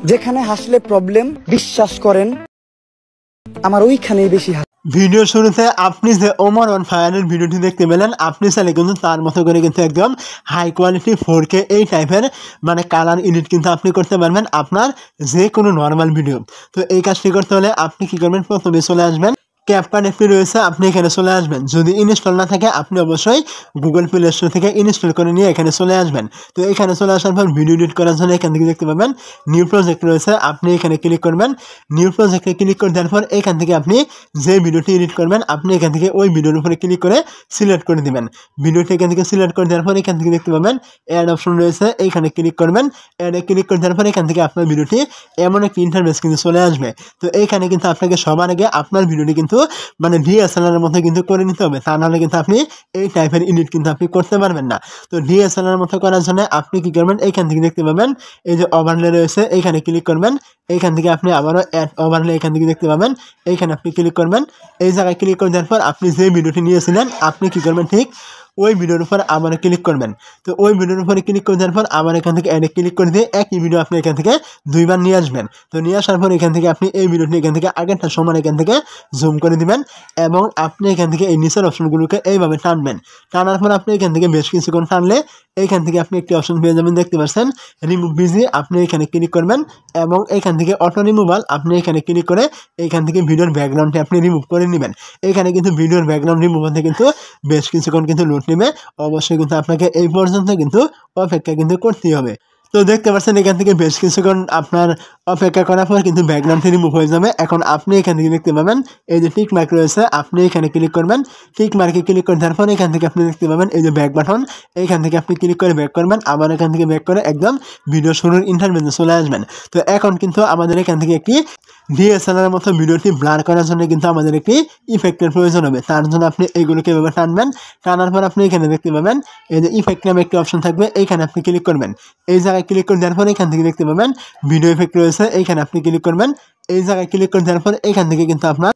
যেখানে হাসলে প্রবলেম, বিশ্বাস করেন আমার ওইখানেই বেশি ভিডিও শুরুতে আপনি যে ওমর অন ফায়ারের ভিডিওটি দেখতে পেলেন, আপনি চাইলে কিন্তু তার মতো করে কিন্তু একদম হাই কোয়ালিটি 4K এই টাইপের মানে কালার এডিট কিন্তু আপনি করতে পারবেন আপনার যে কোনো নর্মাল ভিডিও। তো এই কাজটি করতে হলে আপনি কি করবেন, প্রথমে চলে আসবেন ক্যাপকাট অ্যাপটি রয়েছে, আপনি এখানে চলে আসবেন। যদি ইনস্টল না থাকে আপনি অবশ্যই গুগল প্লে স্টোর থেকে ইনস্টল করে নিয়ে এখানে চলে আসবেন। তো এখানে চলে আসার পর ভিডিও এডিট করার জন্য এখান থেকে দেখতে পাবেন নিউ প্রজেক্ট রয়েছে, আপনি এখানে ক্লিক করবেন। নিউ প্রজেক্টে ক্লিক করে দেওয়ার পর এখান থেকে আপনি যে ভিডিওটি এডিট করবেন আপনি এখান থেকে ওই ভিডিওর উপরে ক্লিক করে সিলেক্ট করে দেবেন। ভিডিওটি এখান থেকে সিলেক্ট করে দেওয়ার পর এখান থেকে দেখতে পাবেন অ্যাড অপশন রয়েছে, এইখানে ক্লিক করবেন। অ্যাডে ক্লিক করে দেওয়ার পর এখান থেকে আপনার ভিডিওটি এমন একটি ইন্টারফেস কিন্তু চলে আসবে। তো এইখানে কিন্তু আপনাকে সবার আগে আপনার ভিডিওটি কিন্তু মানে ডিএসএলআর মতো কিন্তু করে নিতে হবে, তা নাহলে কিন্তু আপনি এই টাইপের এডিট কিন্তু আপনি করতে পারবেন না। তো ডিএসএলআর মতো করার জন্য আপনি কি করবেন, এইখান থেকে দেখতে পাবেন এই যে ওভারলে রয়েছে, এইখানে ক্লিক করবেন। এইখান থেকে আপনি আবারও অ্যাড ওভারলে এখান থেকে দেখতে পাবেন, এইখানে আপনি ক্লিক করবেন। এই জায়গায় ক্লিক করে দেওয়ার পর আপনি যে ভিডিওটি নিয়েছিলেন আপনি কি করবেন, ঠিক ওই ভিডিওর উপর আবার ক্লিক করবেন। তো ওই ভিডিওর উপরে ক্লিক করে দেওয়ার পর আবার এখান থেকে অ্যাডে ক্লিক করে দিয়ে একই ভিডিও আপনি এখান থেকে দুইবার নিয়ে আসবেন। তো নিয়ে আসার পর এখান থেকে আপনি এই ভিডিওটি এখান থেকে আগেরটা সমান এখান থেকে জুম করে দিবেন এবং আপনি এখান থেকে এই নিচের অপশনগুলোকে এইভাবে টানবেন। টানার পর আপনি এখান থেকে বেশ কিছুক্ষণ টানলে এইখান থেকে আপনি একটি অপশন পেয়ে যাবেন, দেখতে পাচ্ছেন রিমুভ বিজি, আপনি এখানে ক্লিক করবেন এবং এখান থেকে অটো রিমুভাল আপনি এখানে ক্লিক করে এইখান থেকে ভিডিওর ব্যাকগ্রাউন্ডটি আপনি রিমুভ করে নেবেন। এখানে কিন্তু ভিডিওর ব্যাকগ্রাউন্ড রিমুভ হতে কিন্তু বেশ কিছুক্ষণ কিন্তু লোড নেবে, অবশ্যই কিন্তু আপনাকে এই পর্যন্ত কিন্তু অপেক্ষা কিন্তু করতেই হবে। তো দেখতে পাচ্ছেন এখান থেকে বেশ কিছুক্ষণ আপনার অপেক্ষা করার পর কিন্তু ব্যাকগ্রাউন্ড রিমুভ হয়ে যাবে। এখন আপনি এখান থেকে দেখতে পাবেন এই যে টিক মার্ক রয়েছে, আপনি এখানে ক্লিক করবেন। টিক মার্কে ক্লিক করে দেওয়ার পর এখান থেকে আপনি দেখতে পাবেন এই যে ব্যাক বাটন, এইখান থেকে আপনি ক্লিক করে ব্যাক করবেন, আবার এখান থেকে ব্যাক করে একদম ভিডিও শুরুর ইন্টারভেলে চলে আসবেন। তো এখন কিন্তু আমাদের এখান থেকে একটি ডিএসএলআর মতো ভিডিওটি ব্লার করার জন্য কিন্তু আমাদের একটি ইফেক্টের প্রয়োজন হবে। তার জন্য আপনি এইগুলোকে এভাবে টানবেন। টানার পর আপনি এখানে দেখতে পাবেন এই যে ইফেক্ট নামে একটি অপশন থাকবে, এইখানে আপনি ক্লিক করবেন। এই জায়গায় ক্লিক করে দেওয়ার পর এখান থেকে দেখতে পাবেন ভিডিও ইফেক্ট রয়েছে, এইখানে আপনি ক্লিক করবেন। এই জায়গায় ক্লিক করে দেওয়ার পর এখান থেকে কিন্তু আপনার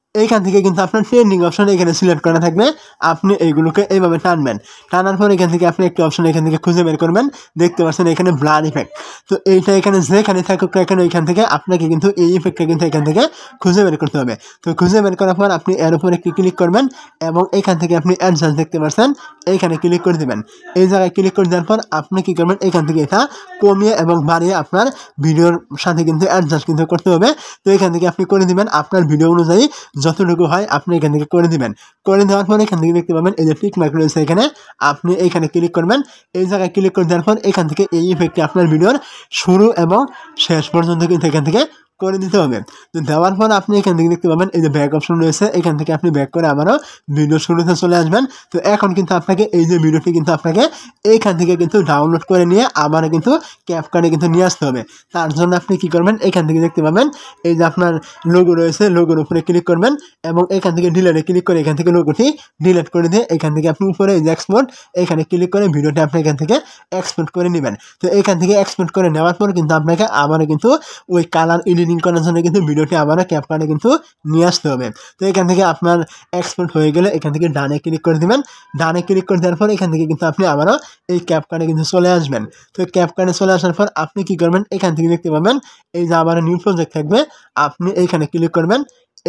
ট্রেন্ডিং অপশন এখানে সিলেক্ট করা থাকবে, আপনি এইগুলোকে এইভাবে টানবেন। টানার পর এখান থেকে আপনি একটি অপশন এখান থেকে খুঁজে বের করবেন, দেখতে পাচ্ছেন এখানে ব্লার ইফেক্ট। তো এইটা এখানে যেখানে থাকুক এখানে ওইখান থেকে আপনাকে কিন্তু এই ইফেক্টটা কিন্তু এখান থেকে খুঁজে বের করতে হবে। তো খুঁজে বের করার পর আপনি এর উপর একটি ক্লিক করবেন এবং এখান থেকে আপনি অ্যাডজাস্ট দেখতে পাচ্ছেন, এইখানে ক্লিক করে দেবেন। এই জায়গায় ক্লিক করে দেওয়ার পর আপনি কি করবেন, এখান থেকে এটা কমিয়ে এবং বাড়িয়ে আপনার ভিডিওর সাথে কিন্তু অ্যাডজাস্ট কিন্তু করতে হবে। তো এখান থেকে আপনি করে দিবেন আপনার ভিডিও অনুযায়ী যতটুকু হয় আপনি এখান থেকে করে দিবেন। করে দেওয়ার পর এখান থেকে দেখতে পাবেন এই যে টিক মার্ক রয়েছে, এখানে আপনি এইখানে ক্লিক করবেন। এই জায়গায় ক্লিক করে দেওয়ার পর এখান থেকে এই ইফেক্টটি আপনার ভিডিওর শুরু এবং শেষ পর্যন্ত কিন্তু এখান থেকে করে দিতে হবে। তো দেওয়ার পর আপনি এখান থেকে দেখতে পাবেন এই যে ব্যাক অপশন রয়েছে, এখান থেকে আপনি ব্যাক করে আবারও ভিডিও শুরুতে চলে আসবেন। তো এখন কিন্তু আপনাকে এই যে ভিডিওটি কিন্তু আপনাকে এইখান থেকে কিন্তু ডাউনলোড করে নিয়ে আবার কিন্তু ক্যাপকাটে কিন্তু নিয়ে আসতে হবে। তার জন্য আপনি কি করবেন, এখান থেকে দেখতে পাবেন এই যে আপনার লোগো রয়েছে, লোগোর উপরে ক্লিক করবেন এবং এখান থেকে ডিলেটে ক্লিক করে এখান থেকে লোগোটি ডিলিট করে দিয়ে এখান থেকে আপনি উপরে এই যে এক্সপোর্ট এখানে ক্লিক করে ভিডিওটি আপনি এখান থেকে এক্সপোর্ট করে নেবেন। তো এখান থেকে এক্সপোর্ট করে নেওয়ার পর কিন্তু আপনাকে আবারও কিন্তু ওই কালার এডিটিং করার জন্য কিন্তু ভিডিওটি আবারও ক্যাপকাটে কিন্তু নিয়ে আসতে হবে। তো এখান থেকে আপনার এক্সপোর্ট হয়ে গেলে এখান থেকে ডানে ক্লিক করে দেবেন। ডানে ক্লিক করে দেওয়ার পর এখান থেকে কিন্তু আপনি আবারও এই ক্যাপকাটে কিন্তু চলে আসবেন। তো ক্যাপকাটে চলে আসার পর আপনি কি করবেন, এখান থেকে দেখতে পাবেন এই যে আবার নিউ প্রজেক্ট থাকবে, আপনি এইখানে ক্লিক করবেন।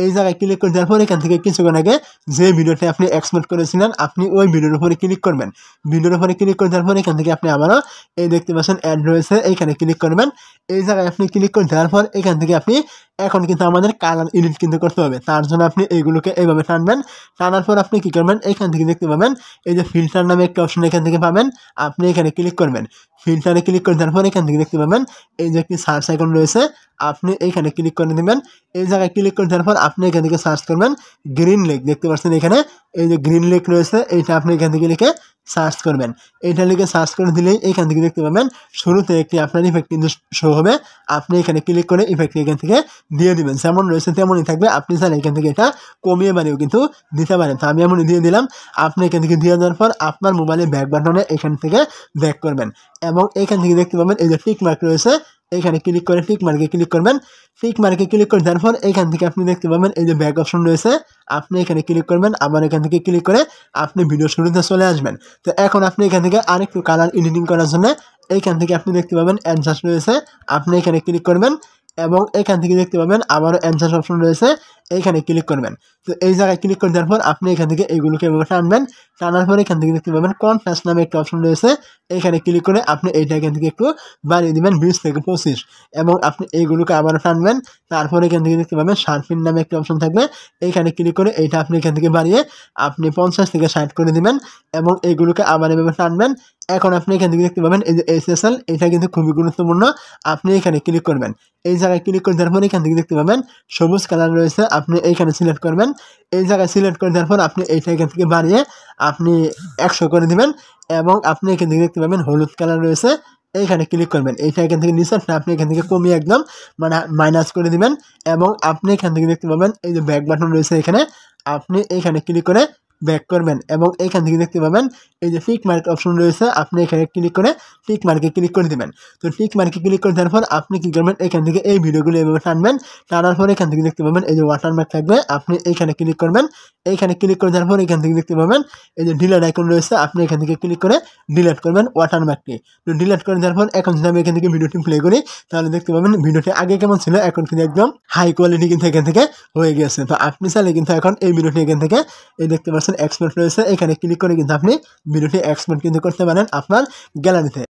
এই জায়গায় ক্লিক করে দেওয়ার পর এখান থেকে কিছুক্ষণ আগে যে ভিডিওটি আপনি এক্সপোর্ট করেছিলেন আপনি ওই ভিডিওর উপরে ক্লিক করবেন। ভিডিওর উপরে ক্লিক করে দেওয়ার পর এখান থেকে আপনি আবারও এই দেখতে পাচ্ছেন অ্যাড রয়েছে, এইখানে ক্লিক করবেন। এই জায়গায় আপনি ক্লিক করে দেওয়ার পর এখান থেকে আপনি এখন কিন্তু আমাদের কালার এডিট কিন্তু করতে হবে। তার জন্য আপনি এইগুলোকে এইভাবে টানবেন। টানার পর আপনি কি করবেন, এখান থেকে দেখতে পাবেন এই যে ফিল্টার নামে একটা অপশন এখান থেকে পাবেন, আপনি এখানে ক্লিক করবেন। ফিল্টারে ক্লিক করে দেওয়ার পর এখান থেকে দেখতে পাবেন এই যে একটি সার্চ আইকন রয়েছে, আপনি এইখানে ক্লিক করে দেবেন। এই জায়গায় ক্লিক করে দেওয়ার পর আপনি এখান থেকে সার্চ করবেন গ্রিন লেক, দেখতে পাচ্ছেন এখানে এই যে গ্রিন লেক রয়েছে, এইটা আপনি এখান থেকে লিখে সার্চ করবেন। এইটা লিখে সার্চ করে দিলেই এইখান থেকে দেখতে পাবেন শুরুতে একটি আপনার ইফেক্ট কিন্তু শো হবে, আপনি এখানে ক্লিক করে ইফেক্ট এখান থেকে দিয়ে দিবেন। যেমন রয়েছে তেমনই থাকবে, আপনি চাইলে এখান থেকে এটা কমিয়ে বাড়িয়েও কিন্তু দিতে পারেন। তো আমি এমনই দিয়ে দিলাম। আপনি এখান থেকে দিয়ে দেওয়ার পর আপনার মোবাইলে ব্যাক বাটনে এখান থেকে ব্যাক করবেন এবং এখান থেকে দেখতে পাবেন এই যে টিক মার্ক রয়েছে, এইখানে ক্লিক করে টিক মার্কে ক্লিক করবেন। টিক মার্কে ক্লিক করে দেওয়ার পর এখান থেকে আপনি দেখতে পাবেন এই যে ব্যাক অপশন রয়েছে, আপনি এখানে ক্লিক করবেন, আবার এখান থেকে ক্লিক করে আপনি ভিডিও শুরুতে চলে আসবেন। তো এখন আপনি এখান থেকে আরেকটু কালার এডিটিং করার জন্য এইখান থেকে আপনি দেখতে পাবেন অ্যাডজাস্ট রয়েছে, আপনি এখানে ক্লিক করবেন। এবং এখান থেকে দেখতে পাবেন আবারও অ্যানসার অপশন রয়েছে, এইখানে ক্লিক করবেন। তো এই জায়গায় ক্লিক করে দেওয়ার পর আপনি এখান থেকে এইগুলোকে এভাবে টানবেন, টানার পর এখান থেকে দেখতে পাবেন কনফারেন্স নামে একটা অপশন রয়েছে, এইখানে ক্লিক করে আপনি এইটা এখান থেকে একটু বাড়িয়ে দিবেন 20 থেকে 25 এবং আপনি এইগুলোকে আবারও টানবেন। তারপরে এখান থেকে দেখতে পাবেন শার্পিন নামে একটা অপশন থাকবে, এইখানে ক্লিক করে এইটা আপনি এখান থেকে বাড়িয়ে আপনি 50 থেকে 60 করে দিবেন এবং এইগুলোকে আবার এভাবে টানবেন। এখন আপনি এখান থেকে দেখতে পাবেন এই যে SSL, এটা কিন্তু খুবই গুরুত্বপূর্ণ, আপনি এখানে ক্লিক করবেন। এই জায়গায় ক্লিক করে দেওয়ার পর এখান থেকে দেখতে পাবেন সবুজ কালার রয়েছে, আপনি এইখানে সিলেক্ট করবেন। এই জায়গায় সিলেক্ট করে দেওয়ার পর আপনি এইটা এখান থেকে বাড়িয়ে আপনি 100 করে দিবেন এবং আপনি এখান থেকে দেখতে পাবেন হলুদ কালার রয়েছে, এইখানে ক্লিক করবেন। এইটা এখান থেকে নিচে আপনি এখান থেকে কমিয়ে একদম মানে মাইনাস করে দিবেন এবং আপনি এখান থেকে দেখতে পাবেন এই যে ব্যাক বাটন রয়েছে, এখানে আপনি এইখানে ক্লিক করে ব্যাক করবেন এবং এইখান থেকে দেখতে পাবেন এই যে টিক মার্ক অপশন রয়েছে, আপনি এখানে ক্লিক করে টিক মার্কে ক্লিক করে দেবেন। তো টিক মার্কে ক্লিক করে দেওয়ার পর আপনি কী করবেন, এখান থেকে এই ভিডিওগুলো এভাবে টানবেন, টানার পর এখান থেকে দেখতে পাবেন এই যে ওয়াটারমার্ক থাকবে, আপনি এইখানে ক্লিক করবেন। এইখানে ক্লিক করে দেওয়ার পর এখান থেকে দেখতে পাবেন এই যে ডিলেট আইকন রয়েছে, আপনি এখান থেকে ক্লিক করে ডিলেট করবেন ওয়াটারমার্কটি। তো ডিলেট করে দেওয়ার পর এখন যদি আমি এখান থেকে ভিডিওটি প্লে করি তাহলে দেখতে পাবেন ভিডিওটি আগে কেমন ছিল এখন কিন্তু একদম হাই কোয়ালিটি কিন্তু এখান থেকে হয়ে গেছে। তো আপনি চাইলে কিন্তু এখন এই ভিডিওটি এখান থেকে এই দেখতে পাচ্ছেন এক্সপোর্ট রয়েছে, এখানে ক্লিক করে কিন্তু আপনি ভিডিওটি এক্সপোর্ট কিন্তু করতে পারেন আপনার গ্যালারিতে।